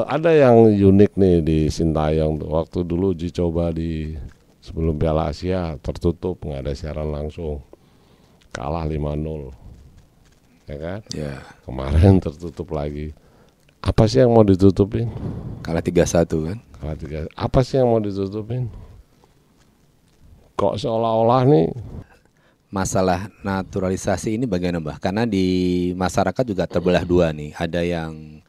Ada yang unik nih di Sintayong tuh. Waktu dulu uji coba di sebelum Piala Asia tertutup, nggak ada siaran langsung, kalah 5-0, ya kan? Ya, Kemarin tertutup lagi. Apa sih yang mau ditutupin? kalah 3-1 kan. Kalah 3. Apa sih yang mau ditutupin? Kok seolah-olah nih Masalah naturalisasi ini bagaimana Mbah? Karena di masyarakat juga terbelah dua nih. Ada yang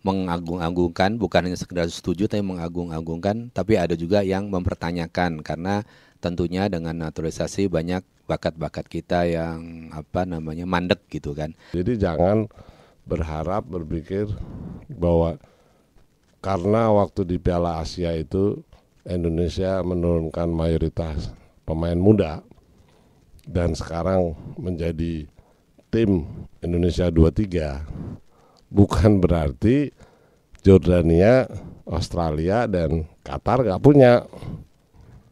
mengagung-agungkan, bukan hanya sekedar setuju tapi mengagung-agungkan, tapi ada juga yang mempertanyakan karena tentunya dengan naturalisasi banyak bakat-bakat kita yang mandek gitu kan. jadi jangan berpikir bahwa karena waktu di Piala Asia itu Indonesia menurunkan mayoritas pemain muda dan sekarang menjadi tim Indonesia 23, bukan berarti Jordania, Australia dan Qatar gak punya.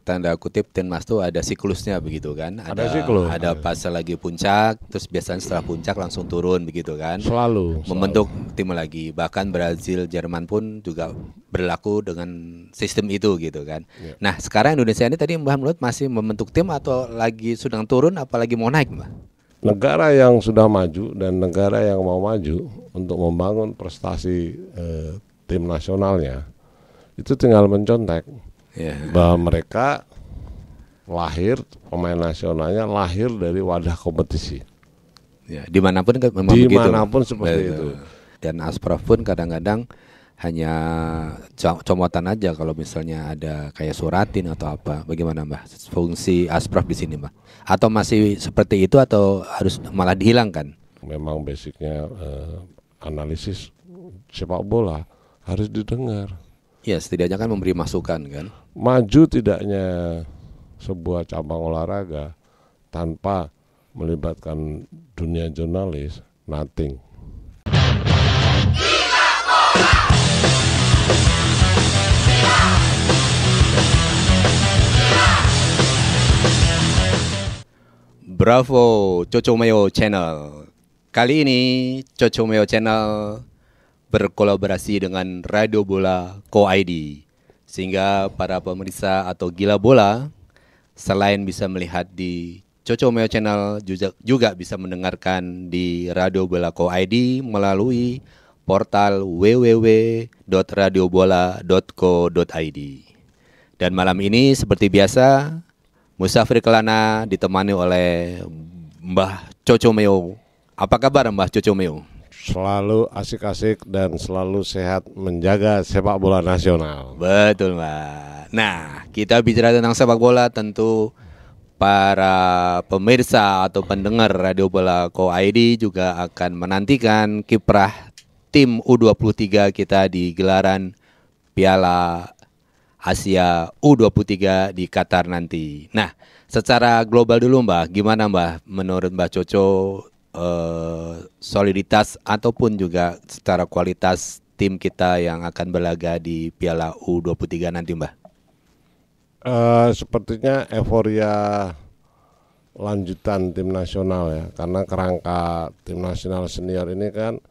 Tanda kutip timnas tuh ada siklusnya begitu kan. Ada siklus. Ada fase lagi puncak, terus biasanya setelah puncak langsung turun begitu kan. Selalu. Membentuk tim lagi. Bahkan Brazil, Jerman pun juga berlaku dengan sistem itu gitu kan. Ya. Nah sekarang Indonesia ini tadi Mbah menurut masih membentuk tim atau lagi sedang turun apalagi mau naik Mbah? Negara yang sudah maju dan negara yang mau maju untuk membangun prestasi tim nasionalnya itu tinggal mencontek bahwa mereka pemain nasionalnya lahir dari wadah kompetisi. Ya, dimanapun kan memang dimanapun begitu. Seperti itu. Dan Aspraf pun kadang-kadang hanya comotan aja kalau misalnya ada kayak suratin atau apa. Bagaimana Mbah fungsi Aspraf di sini Mbah? Atau masih seperti itu atau harus malah dihilangkan? Memang basicnya analisis sepak bola harus didengar. Ya setidaknya kan memberi masukan kan. Maju tidaknya sebuah cabang olahraga tanpa melibatkan dunia jurnalis, nothing. Bravo Cocomeo Channel. Kali ini Cocomeo Channel berkolaborasi dengan Radio Bola Co ID, sehingga para pemirsa atau gila bola selain bisa melihat di Cocomeo Channel juga bisa mendengarkan di Radio Bola Co ID melalui portal www.radiobola.co.id. Dan malam ini seperti biasa Musafir Kelana ditemani oleh Mbah Cocomeo. Apa kabar Mbah Cocomeo? Selalu asik-asik dan selalu sehat menjaga sepak bola nasional. Betul Mbak. Nah kita bicara tentang sepak bola, tentu para pemirsa atau pendengar Radio Bola Co ID juga akan menantikan kiprah tim U23 kita di gelaran Piala Asia U23 di Qatar nanti. Nah secara global dulu Mbak, gimana Mbak menurut Mbak Coco soliditas ataupun juga secara kualitas tim kita yang akan berlaga di Piala U23 nanti Mbah? Sepertinya euforia lanjutan tim nasional ya, karena kerangka tim nasional senior ini kan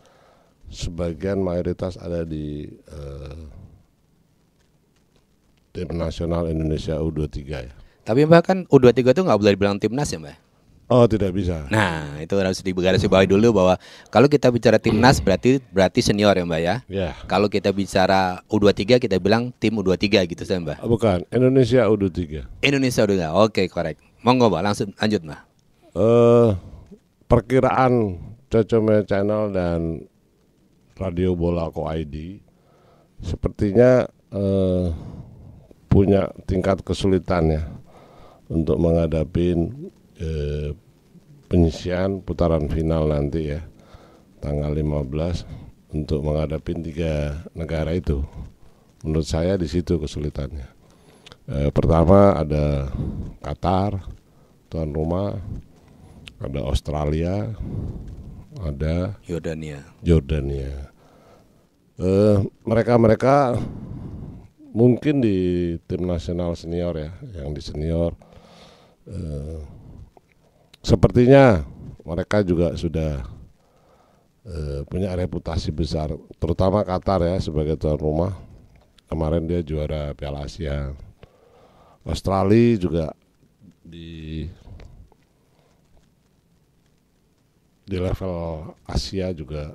sebagian mayoritas ada di tim nasional Indonesia U23 ya. Tapi Mbah kan U23 itu nggak boleh dibilang timnas ya Mbah? Oh tidak bisa. Nah itu harus digarisbawahi dulu bahwa kalau kita bicara timnas berarti senior ya Mbak ya. Ya. Kalau kita bicara U23 kita bilang tim U23 gitu saya Mbak. Bukan, Indonesia U23. Indonesia U23. Oke, korek. Monggo Mbak, langsung lanjut Mbak. Perkiraan Cocomeo Channel dan Radio Bola Co ID sepertinya punya tingkat kesulitan ya untuk menghadapi penyisian putaran final nanti ya tanggal 15 untuk menghadapi 3 negara itu. Menurut saya di situ kesulitannya. Pertama ada Qatar tuan rumah, ada Australia, ada Jordania. Mereka mungkin di tim nasional senior ya, yang di senior sepertinya mereka juga sudah punya reputasi besar, terutama Qatar ya sebagai tuan rumah. Kemarin dia juara Piala Asia. Australia juga di level Asia juga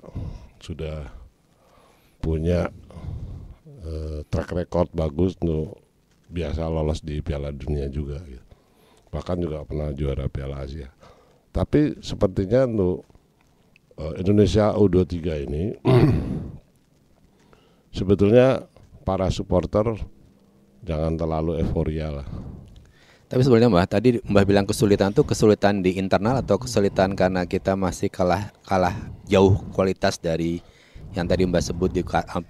sudah punya track record bagus untuk biasa lolos di Piala Dunia juga gitu. Bahkan juga pernah juara Piala Asia. Tapi sepertinya untuk Indonesia U23 ini sebetulnya para supporter jangan terlalu euforia lah. Tapi sebenarnya Mbah, tadi Mbah bilang kesulitan itu kesulitan di internal atau kesulitan karena kita masih kalah jauh kualitas dari yang tadi Mbah sebut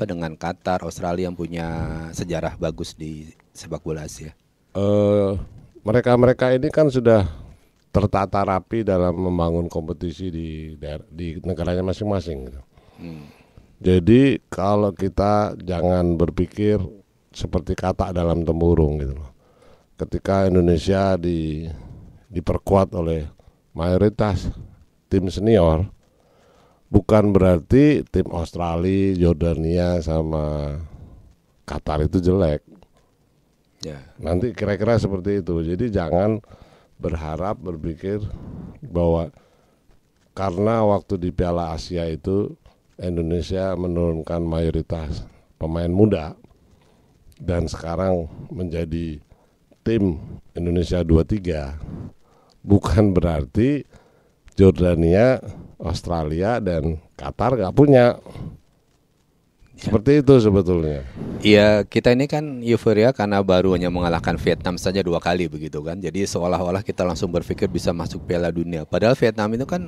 dengan Qatar, Australia yang punya sejarah bagus di sepak bola Asia. Mereka ini kan sudah tertata rapi dalam membangun kompetisi di negaranya masing-masing gitu. Jadi kalau kita jangan berpikir seperti kata dalam tempurung gitu loh. Ketika Indonesia diperkuat oleh mayoritas tim senior, bukan berarti tim Australia, Jordania sama Qatar itu jelek. Ya. Nanti kira-kira seperti itu. Jadi jangan berpikir bahwa karena waktu di Piala Asia itu Indonesia menurunkan mayoritas pemain muda dan sekarang menjadi tim Indonesia 23, bukan berarti Jordania, Australia dan Qatar gak punya. Seperti itu sebetulnya. Iya, kita ini kan euforia karena baru hanya mengalahkan Vietnam saja 2 kali begitu kan. Jadi seolah-olah kita langsung berpikir bisa masuk Piala Dunia. Padahal Vietnam itu kan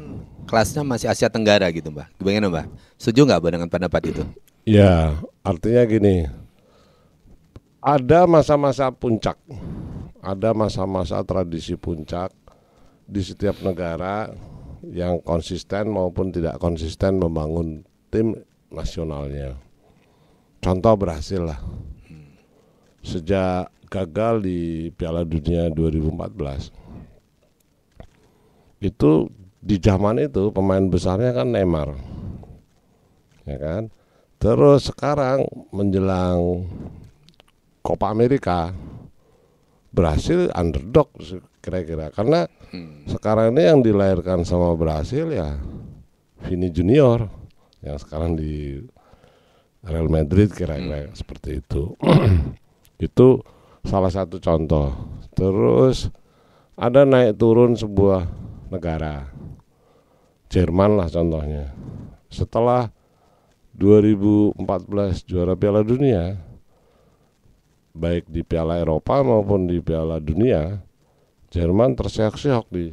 kelasnya masih Asia Tenggara gitu, Mbak. Gimana, Mbak? Setuju nggak dengan pendapat itu? Ya, artinya gini. Ada masa-masa puncak. Ada masa-masa tradisi puncak di setiap negara yang konsisten maupun tidak konsisten membangun tim nasionalnya. Contoh berhasil lah. Sejak gagal di Piala Dunia 2014, itu di zaman itu pemain besarnya kan Neymar, ya kan. Terus sekarang menjelang Copa America, Brasil underdog kira-kira, karena sekarang ini yang dilahirkan sama Brasil ya Vini Junior yang sekarang di Real Madrid kira-kira seperti itu. Itu salah satu contoh. Terus ada naik turun sebuah negara, Jerman lah contohnya. Setelah 2014 juara Piala Dunia, baik di Piala Eropa maupun di Piala Dunia, Jerman terseok-seok di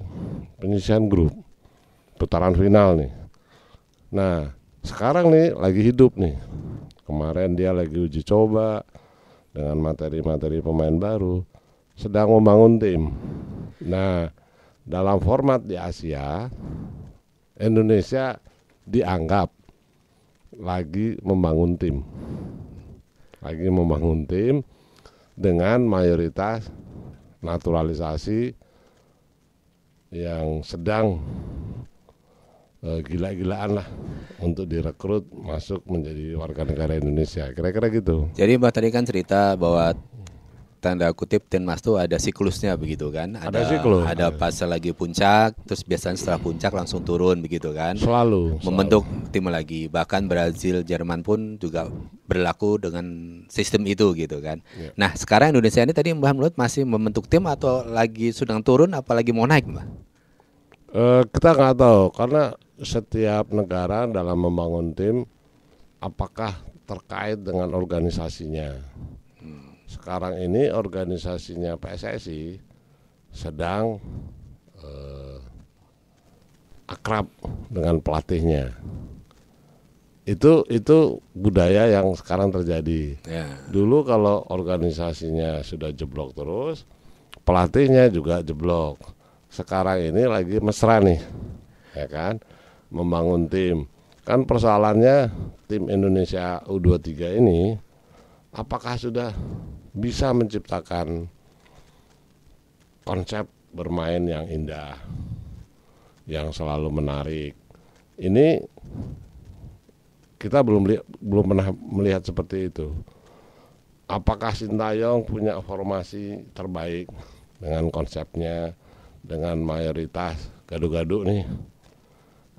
penyisihan grup putaran final nih. Nah sekarang nih lagi hidup nih. Kemarin dia lagi uji coba dengan materi-materi pemain baru, sedang membangun tim. Nah, dalam format di Asia, Indonesia dianggap lagi membangun tim. Lagi membangun tim dengan mayoritas naturalisasi yang sedang gila-gilaan lah untuk direkrut masuk menjadi warga negara Indonesia, kira-kira gitu. Jadi Mbak tadi kan cerita bahwa tanda kutip Timnas tuh ada siklusnya begitu kan? Ada siklus. Ada fase lagi puncak, terus biasanya setelah puncak langsung turun begitu kan? Selalu. Membentuk tim lagi. Bahkan Brazil, Jerman pun juga berlaku dengan sistem itu gitu kan? Ya. Nah sekarang Indonesia ini tadi Mbak menurut masih membentuk tim atau lagi sedang turun, apalagi mau naik Mbak? Kita nggak tahu karena setiap negara dalam membangun tim apakah terkait dengan organisasinya. Sekarang ini organisasinya PSSI sedang akrab dengan pelatihnya. Itu budaya yang sekarang terjadi. Ya. Dulu kalau organisasinya sudah jeblok terus, pelatihnya juga jeblok. Sekarang ini lagi mesra nih, ya kan, membangun tim. Kan persoalannya tim Indonesia U23 ini apakah sudah bisa menciptakan konsep bermain yang indah, yang selalu menarik. Ini kita belum pernah melihat seperti itu. Apakah Sintayong punya formasi terbaik dengan konsepnya, dengan mayoritas gado-gado nih?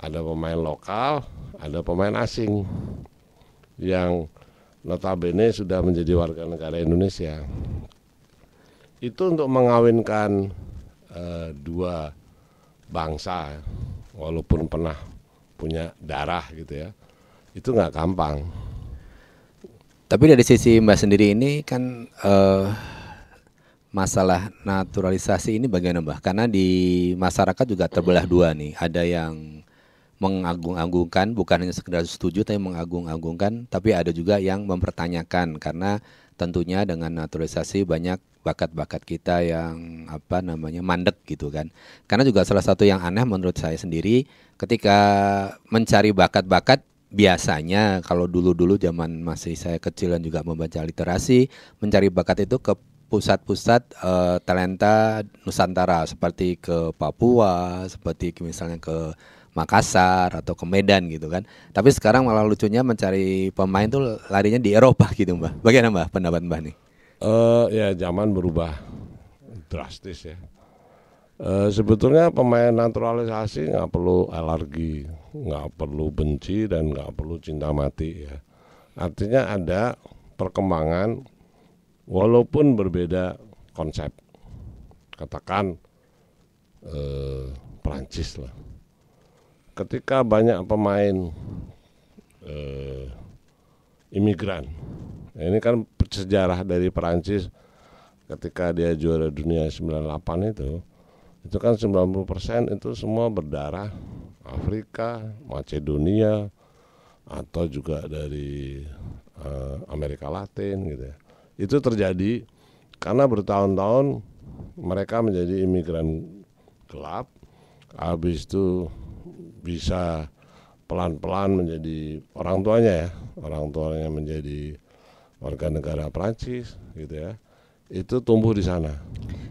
Ada pemain lokal, ada pemain asing yang notabene sudah menjadi warga negara Indonesia. Itu untuk mengawinkan dua bangsa, walaupun pernah punya darah gitu ya, itu nggak gampang. Tapi dari sisi Mbak sendiri ini kan masalah naturalisasi ini bagaimana Mbak? Karena di masyarakat juga terbelah dua nih. Ada yang mengagung-agungkan, bukan hanya sekedar setuju tapi mengagung-agungkan, tapi ada juga yang mempertanyakan karena tentunya dengan naturalisasi banyak bakat-bakat kita yang mandek gitu kan. Karena juga salah satu yang aneh menurut saya sendiri ketika mencari bakat-bakat, biasanya kalau dulu-dulu zaman masih saya kecil dan juga membaca literasi, mencari bakat itu ke pusat-pusat talenta Nusantara seperti ke Papua, seperti misalnya ke Makassar atau ke Medan gitu kan. Tapi sekarang malah lucunya mencari pemain tuh larinya di Eropa gitu Mbak. Bagaimana Mbak pendapat Mbak nih? Ya zaman berubah drastis ya. Sebetulnya pemain naturalisasi nggak perlu alergi, nggak perlu benci dan nggak perlu cinta mati ya. Artinya ada perkembangan walaupun berbeda konsep. Katakan Prancis lah. Ketika banyak pemain imigran, ini kan sejarah dari Prancis ketika dia juara dunia 98 itu kan 90% itu semua berdarah Afrika, Macedonia, atau juga dari Amerika Latin gitu ya. Itu terjadi karena bertahun-tahun mereka menjadi imigran gelap, habis itu bisa pelan-pelan menjadi orang tuanya menjadi warga negara Prancis gitu ya. Itu tumbuh di sana.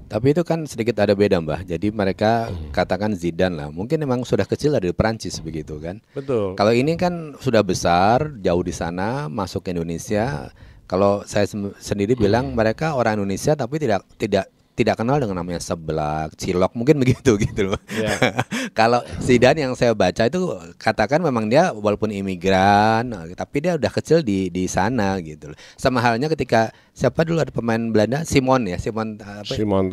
Tapi itu kan sedikit ada beda Mbah. Jadi mereka katakan Zidane lah. Mungkin memang sudah kecil dari Prancis begitu kan. Betul. Kalau ini kan sudah besar, jauh di sana, masuk ke Indonesia. Kalau saya sendiri bilang mereka orang Indonesia tapi tidak kenal dengan namanya seblak, cilok, mungkin begitu gitu loh. Yeah. Kalau Zidane yang saya baca itu katakan memang dia walaupun imigran, tapi dia udah kecil di sana gitu loh. Sama halnya ketika siapa dulu ada pemain Belanda, Simon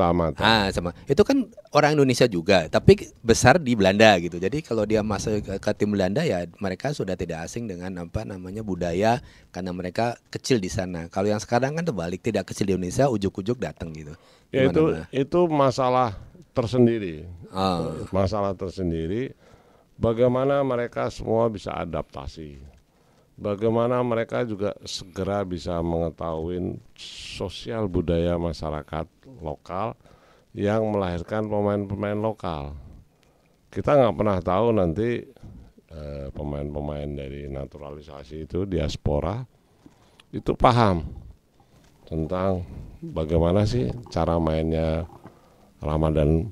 Tamat. Sama. Itu kan orang Indonesia juga, tapi besar di Belanda gitu. Jadi kalau dia masuk ke tim Belanda ya mereka sudah tidak asing dengan budaya karena mereka kecil di sana. Kalau yang sekarang kan terbalik, tidak kecil di Indonesia, ujuk-ujuk datang gitu. Ya itu masalah tersendiri. Masalah tersendiri. Bagaimana mereka semua bisa adaptasi. Bagaimana mereka juga segera bisa mengetahui sosial budaya masyarakat lokal yang melahirkan pemain-pemain lokal. Kita nggak pernah tahu nanti pemain-pemain dari naturalisasi itu diaspora itu paham tentang bagaimana sih cara mainnya Ramadan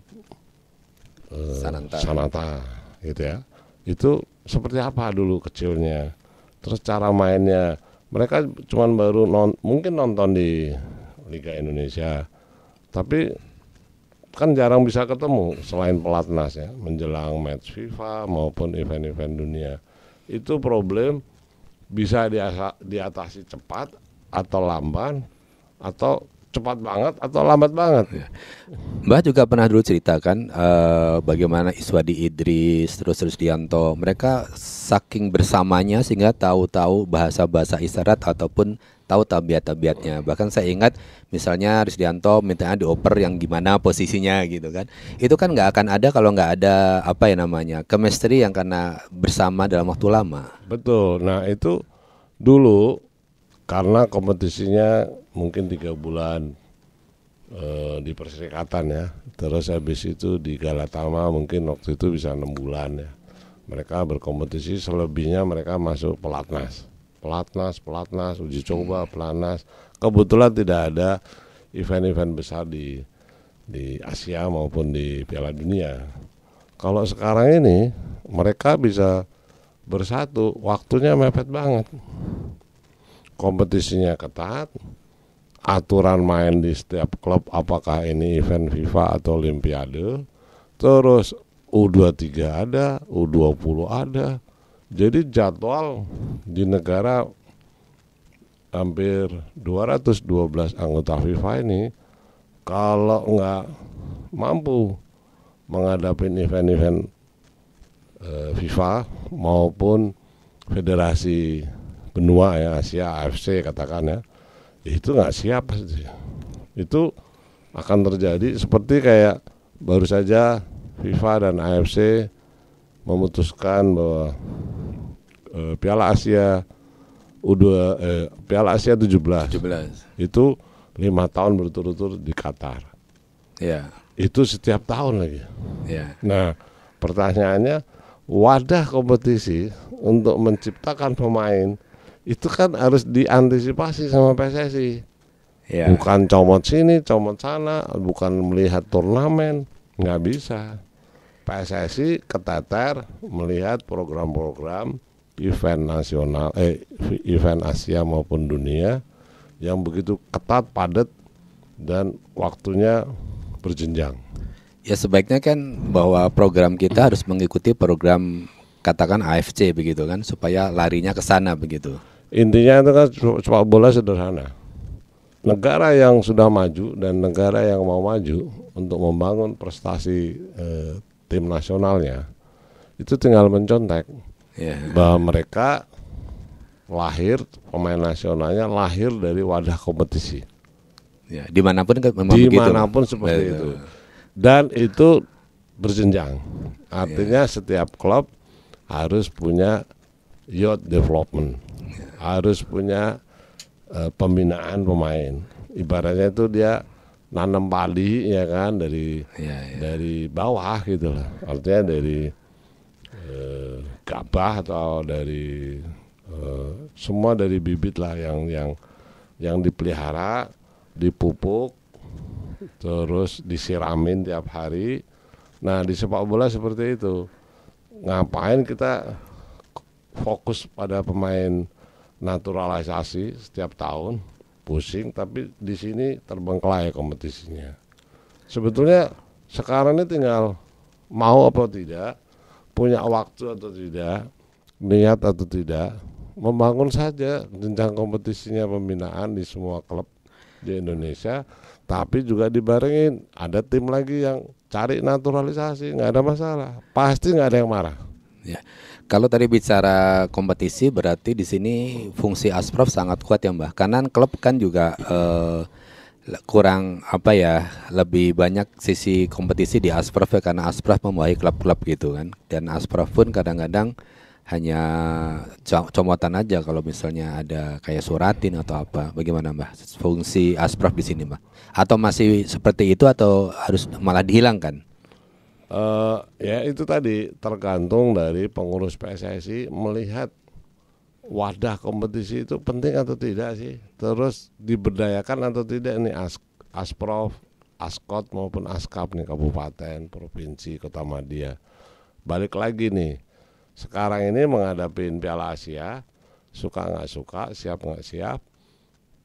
Sananta gitu ya. Itu seperti apa dulu kecilnya. Terus cara mainnya. Mereka cuma baru mungkin nonton di Liga Indonesia. Tapi kan jarang bisa ketemu selain pelatnas ya, menjelang match FIFA maupun event-event dunia. Itu problem bisa diatasi cepat atau lamban, atau cepat banget atau lambat banget. Mbah juga pernah dulu ceritakan bagaimana Iswadi Idris, terus Dianto, mereka saking bersamanya sehingga tahu bahasa-bahasa isyarat ataupun tahu tabiat-tabiatnya. Bahkan saya ingat misalnya Risdianto mintanya dioper yang gimana posisinya gitu kan. Itu kan nggak akan ada kalau nggak ada chemistry yang karena bersama dalam waktu lama. Betul. Nah itu dulu karena kompetisinya mungkin 3 bulan di Perserikatan ya. Terus habis itu di Galatama mungkin waktu itu bisa 6 bulan ya. Mereka berkompetisi, selebihnya mereka masuk pelatnas, uji coba, pelatnas. Kebetulan tidak ada event-event besar di Asia maupun di Piala Dunia. Kalau sekarang ini mereka bisa bersatu, waktunya mepet banget. Kompetisinya ketat, aturan main di setiap klub apakah ini event FIFA atau Olimpiade, terus U23 ada, U20 ada. Jadi jadwal di negara hampir 212 anggota FIFA ini, kalau nggak mampu menghadapi event-event FIFA maupun federasi benua ya, Asia, AFC katakan ya, itu nggak siap pasti. Itu akan terjadi seperti kayak baru saja FIFA dan AFC memutuskan bahwa Piala Asia Piala Asia 17 itu 5 tahun berturut-turut di Qatar. Ya. Itu setiap tahun lagi. Ya. Nah, pertanyaannya, wadah kompetisi untuk menciptakan pemain itu kan harus diantisipasi sama PSSI. Ya. Bukan comot sini, comot sana, bukan melihat turnamen, nggak bisa. PSSI keteter melihat program-program event nasional, event Asia maupun dunia yang begitu ketat, padat, dan waktunya berjenjang. Ya sebaiknya kan bahwa program kita harus mengikuti program katakan AFC begitu kan, supaya larinya ke sana begitu. Intinya itu kan sepak bola sederhana. Negara yang sudah maju dan negara yang mau maju untuk membangun prestasi tim nasionalnya itu tinggal mencontek. Bahwa mereka lahir, pemain nasionalnya lahir dari wadah kompetisi. Ya, dimanapun kan memang begitu. Dimanapun seperti itu. Dan itu berjenjang. Artinya setiap klub harus punya youth development, harus punya pembinaan pemain. Ibaratnya itu dia nanam padi ya kan dari bawah gitu lah. Artinya dari gabah atau dari semua dari bibit lah yang dipelihara, dipupuk, terus disiramin tiap hari. Nah di sepak bola seperti itu. Ngapain kita fokus pada pemain naturalisasi setiap tahun, pusing, tapi di sini terbengkelai kompetisinya. Sebetulnya sekarang ini tinggal mau apa tidak, punya waktu atau tidak, niat atau tidak, membangun saja jenjang kompetisinya pembinaan di semua klub di Indonesia, tapi juga dibarengin ada tim lagi yang cari naturalisasi, nggak ada masalah, pasti nggak ada yang marah. Ya. Kalau tadi bicara kompetisi berarti di sini fungsi Asprof sangat kuat ya Mbah. Karena klub kan juga kurang lebih banyak sisi kompetisi di Asprof ya, karena Asprof membawahi klub-klub gitu kan. Dan Asprof pun kadang-kadang hanya comotan aja kalau misalnya ada kayak suratin atau apa. Bagaimana Mbah fungsi Asprof di sini Mbah? Atau masih seperti itu atau harus malah dihilangkan? Ya itu tadi tergantung dari pengurus PSSI melihat wadah kompetisi itu penting atau tidak sih, terus diberdayakan atau tidak nih Asprof, Askot maupun Askap nih, kabupaten, provinsi, kota Madia. Balik lagi nih, sekarang ini menghadapi Piala Asia, suka nggak suka, siap nggak siap,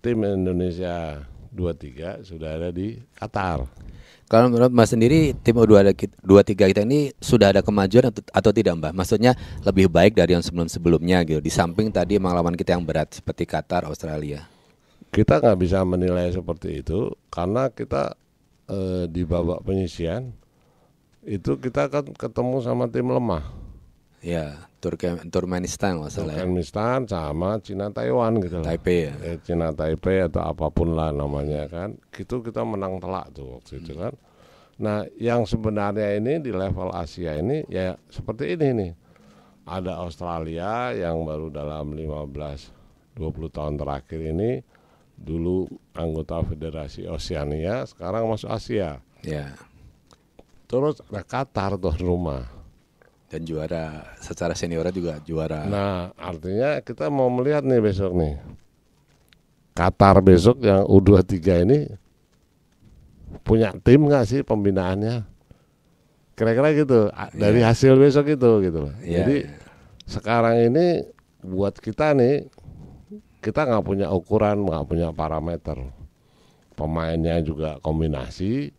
tim Indonesia 23 sudah ada di Qatar. Kalau menurut Mbak sendiri tim U23 kita ini sudah ada kemajuan atau tidak Mbak? Maksudnya lebih baik dari yang sebelum-sebelumnya gitu. Di samping tadi emang lawan kita yang berat seperti Qatar, Australia. Kita nggak bisa menilai seperti itu karena kita di babak penyisian itu kita kan ketemu sama tim lemah. Ya, Turkmenistan masalah. Turkmenistan sama Cina Taiwan gitu lah. Taipei ya. Cina Taipei atau apapun lah namanya kan. Itu kita menang telak tuh waktu itu kan. Nah, yang sebenarnya ini di level Asia ini ya seperti ini nih. Ada Australia yang baru dalam 15-20 tahun terakhir ini dulu anggota Federasi Oseania, sekarang masuk Asia. Ya. Terus ada Qatar tuh rumah. Dan juara secara senior juga juara. Nah artinya kita mau melihat nih besok nih Qatar besok yang U23 ini punya tim nggak sih pembinaannya, kira-kira gitu dari hasil besok itu gitu loh. Jadi sekarang ini buat kita nih, kita nggak punya ukuran, nggak punya parameter. Pemainnya juga kombinasi,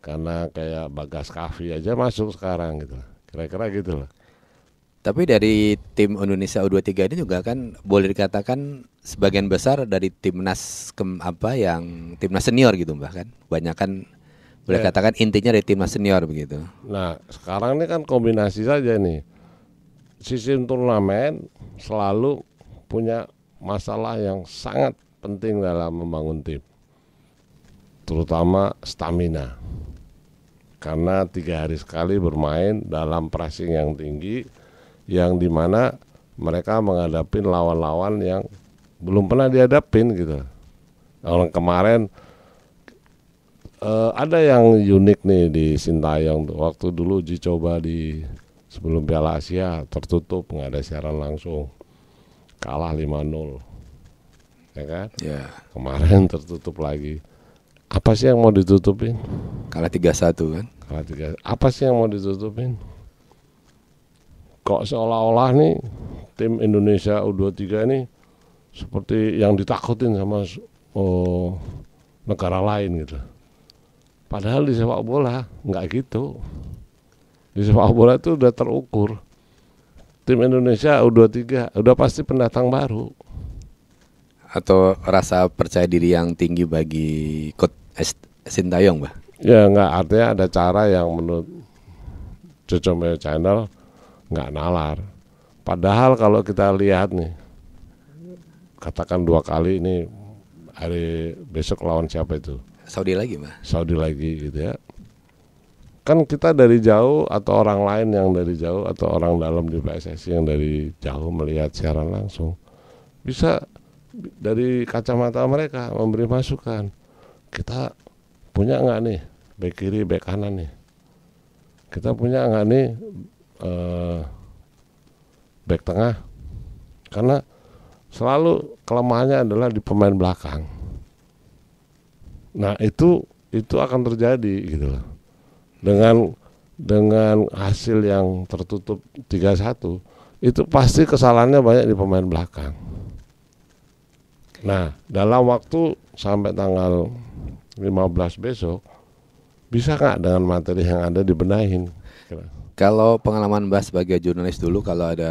karena kayak Bagas Kavi aja masuk sekarang gitu. Kira-kira gitu loh. Tapi dari tim Indonesia U23 ini juga kan boleh dikatakan sebagian besar dari timnas yang timnas senior gitu Mbah kan. Banyak kan boleh Ya. katakan intinya dari timnas senior begitu. Nah sekarang ini kan kombinasi saja nih. Sistem turnamen selalu punya masalah yang sangat penting dalam membangun tim, terutama stamina. Karena 3 hari sekali bermain dalam pressing yang tinggi, yang dimana mereka menghadapi lawan-lawan yang belum pernah dihadapin gitu. Orang kemarin ada yang unik nih di Sintayong tuh. Waktu dulu uji coba di sebelum Piala Asia tertutup, nggak ada siaran langsung, kalah 5-0, ya kan? Ya, Kemarin tertutup lagi. Apa sih yang mau ditutupin? kalah 3-1 kan. Kalah 3. Apa sih yang mau ditutupin? Kok seolah-olah nih tim Indonesia U23 ini seperti yang ditakutin sama negara lain gitu. Padahal di sepak bola nggak gitu. Di sepak bola itu udah terukur. Tim Indonesia U23 udah pasti pendatang baru. Atau rasa percaya diri yang tinggi bagi Coach Sintayong, Mbah? Ya nggak, artinya ada cara yang menurut Cocomeo Channel nggak nalar. Padahal kalau kita lihat nih, katakan 2 kali ini, hari besok lawan siapa itu? Saudi lagi, Mbah. Saudi lagi gitu ya. Kan kita dari jauh, atau orang lain yang dari jauh, atau orang dalam di PSSI yang dari jauh melihat siaran langsung, bisa dari kacamata mereka memberi masukan. Kita punya nggak nih back kiri, back kanan nih? Kita punya nggak nih back tengah? Karena selalu kelemahannya adalah di pemain belakang. Nah itu akan terjadi gitu loh. Dengan hasil yang tertutup 3-1, itu pasti kesalahannya banyak di pemain belakang. Nah dalam waktu sampai tanggal 15 besok, bisa nggak dengan materi yang ada dibenahin? Kalau pengalaman Mbah sebagai jurnalis dulu, kalau ada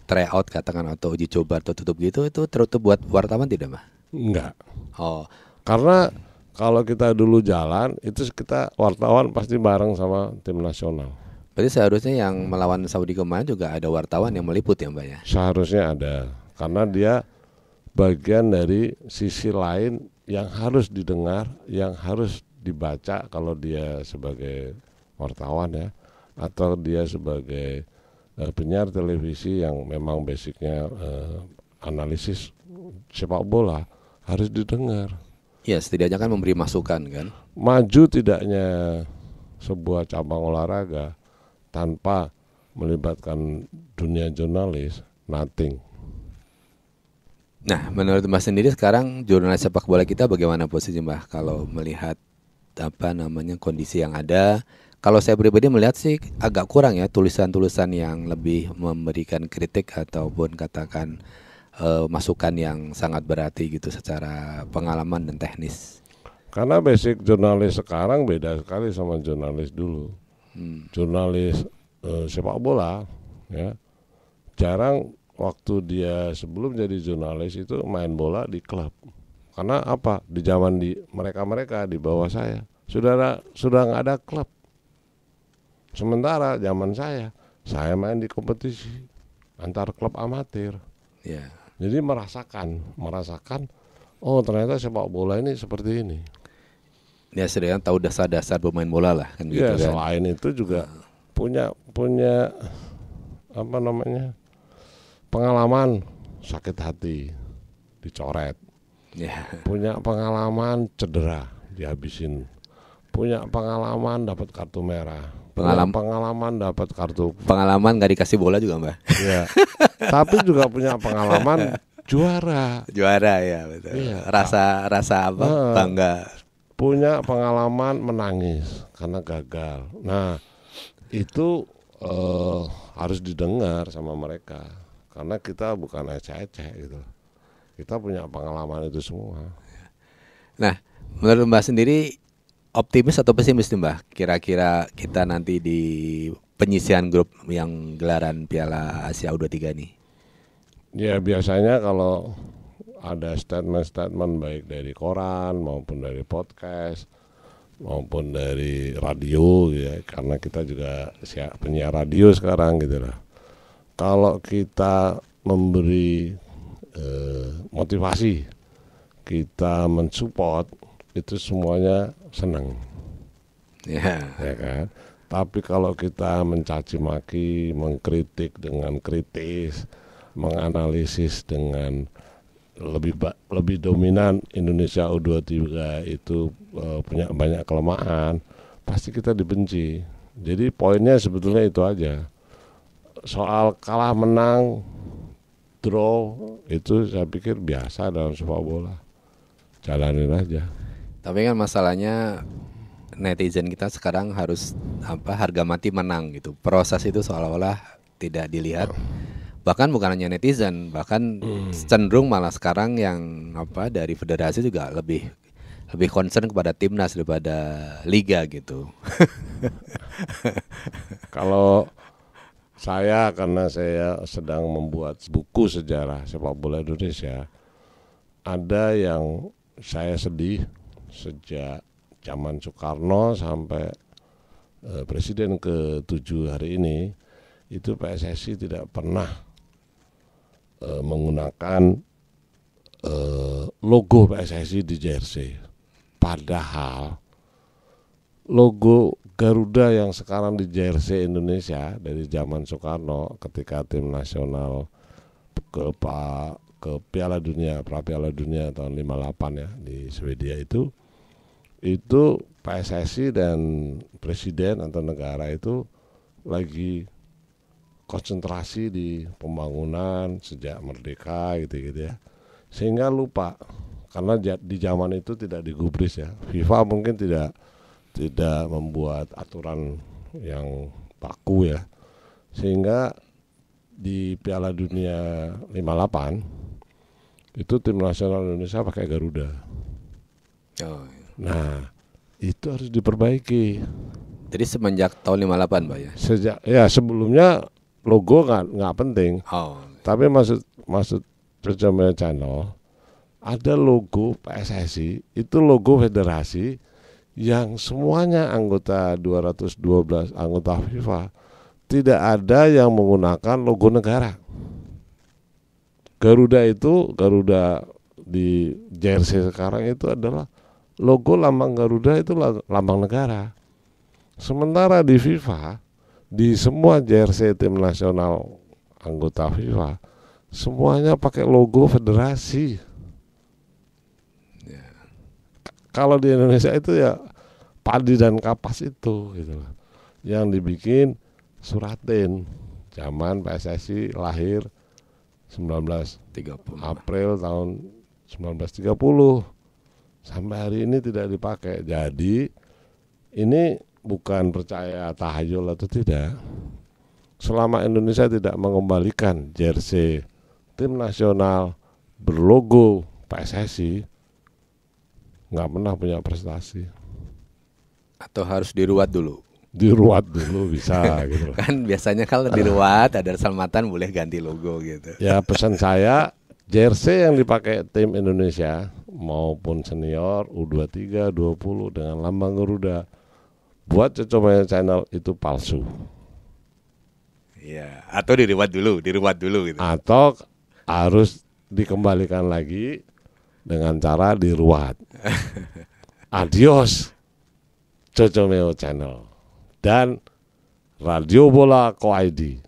tryout katakan atau uji coba tertutup gitu, itu tertutup buat wartawan tidak, Mbah? Enggak. Oh, Karena kalau kita dulu jalan, itu kita wartawan pasti bareng sama tim nasional. berarti seharusnya yang melawan Saudi kemarin juga ada wartawan yang meliput ya, Mbah ya? Seharusnya ada, karena dia bagian dari sisi lain yang harus didengar, yang harus dibaca kalau dia sebagai wartawan ya, atau dia sebagai penyiar televisi yang memang basicnya analisis sepak bola, harus didengar. Ya, setidaknya kan memberi masukan kan. Maju tidaknya sebuah cabang olahraga tanpa melibatkan dunia jurnalis, nothing. Nah, menurut Mbah sendiri sekarang jurnalis sepak bola kita bagaimana posisi Mbah kalau melihat kondisi yang ada? Kalau saya pribadi melihat sih agak kurang ya tulisan-tulisan yang lebih memberikan kritik ataupun katakan masukan yang sangat berarti gitu secara pengalaman dan teknis. Karena basic jurnalis sekarang beda sekali sama jurnalis dulu. Jurnalis sepak bola ya, jarang waktu dia sebelum jadi jurnalis itu main bola di klub. Karena apa? Di zaman mereka di bawah saya sudah nggak ada klub. Sementara zaman saya main di kompetisi antar klub amatir. Ya. Jadi merasakan, oh ternyata sepak bola ini seperti ini. Ya, sedang tahu dasar-dasar pemain bola lah kan gitu Ya, kan. selain itu juga punya apa namanya, pengalaman sakit hati, dicoret. Ya. Punya pengalaman cedera, dihabisin. Punya pengalaman dapat kartu merah. Pengalaman dapat kartu. Pengalaman nggak dikasih bola juga, Mbah. Ya. Tapi juga punya pengalaman juara. Juara ya, betul. Iya. Rasa apa? Bangga. Punya pengalaman menangis karena gagal. Nah, itu harus didengar sama mereka karena kita bukan eceh-eceh gitu. Kita punya pengalaman itu semua. Nah, menurut Mbah sendiri optimis atau pesimis nih Mbah? Kira-kira kita nanti di penyisihan grup yang gelaran Piala Asia U23 nih. Ya biasanya kalau ada statement-statement baik dari koran maupun dari podcast maupun dari radio ya, karena kita juga penyiar radio sekarang gitu lah. Kalau kita memberi motivasi, kita mensupport, itu semuanya senang, ya kan. Tapi kalau kita mencaci maki, mengkritik dengan kritis, menganalisis dengan lebih dominan, Indonesia U23 itu punya banyak kelemahan, pasti kita dibenci. Jadi poinnya sebetulnya itu aja. Soal kalah menang, draw itu saya pikir biasa dalam sepak bola. Jalanin aja. Tapi kan masalahnya netizen kita sekarang harus harga mati menang gitu. Proses itu seolah-olah tidak dilihat. Bahkan bukan hanya netizen, bahkan cenderung malah sekarang yang dari federasi juga lebih concern kepada timnas daripada liga gitu. Kalau saya, karena saya sedang membuat buku sejarah sepak bola Indonesia, ada yang saya sedih sejak zaman Soekarno sampai Presiden ke-7 hari ini, itu PSSI tidak pernah menggunakan logo PSSI di jersey. Padahal logo Garuda yang sekarang di jersey Indonesia dari zaman Soekarno ketika tim nasional ke Piala Dunia, Piala Dunia tahun 58 ya di Swedia itu PSSI dan presiden atau negara itu lagi konsentrasi di pembangunan sejak merdeka gitu ya. Sehingga lupa karena di zaman itu tidak digubris ya. FIFA mungkin tidak membuat aturan yang baku ya, sehingga di Piala Dunia 58 itu tim nasional Indonesia pakai Garuda. Nah itu harus diperbaiki. Jadi semenjak tahun 58 Pak ya? Sejak ya sebelumnya logo nggak penting. Tapi maksud Percamaya Channel ada logo PSSI, itu logo federasi yang semuanya anggota 212 anggota FIFA, tidak ada yang menggunakan logo negara. Garuda di jersey sekarang itu adalah logo lambang Garuda, itu lambang negara. Sementara di FIFA, di semua jersey tim nasional anggota FIFA, semuanya pakai logo federasi. Kalau di Indonesia itu ya padi dan kapas itu gitu loh, yang dibikin Suratin zaman PSSI lahir 1930 April tahun 1930 sampai hari ini tidak dipakai. Jadi ini bukan percaya tahayul atau tidak, selama Indonesia tidak mengembalikan jersey tim nasional berlogo PSSI, nggak pernah punya prestasi. Atau harus diruat dulu? Diruat dulu bisa gitu. Kan biasanya kalau diruat ada keselamatan boleh ganti logo gitu. Ya pesan saya, jersey yang dipakai tim Indonesia maupun senior U23, 20 dengan lambang Garuda buat Percamaya Channel itu palsu. Ya, atau diruat dulu gitu. Atau harus dikembalikan lagi dengan cara diruat. Adios Percamaya Channel dan Radio Bola Co ID.